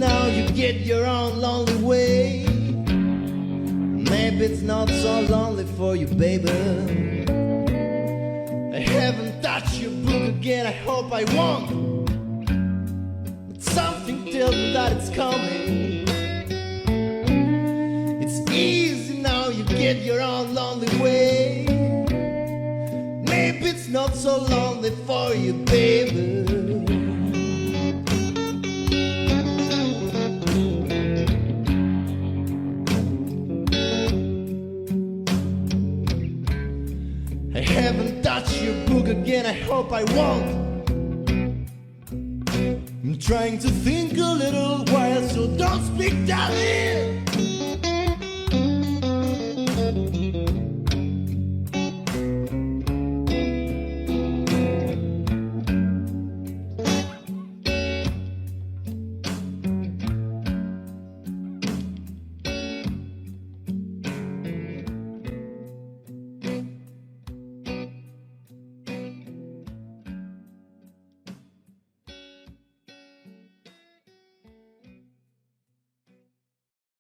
now you get your own lonely way. Maybe it's not so lonely for you, baby. I haven't touched your book again, I hope I won't. But something tells me that it's coming. It's easy now, you get your own lonely way. Maybe it's not so lonely for you, baby. I haven't touched your book again, I hope I won't. I'm trying to think a little while, so don't speak, darling.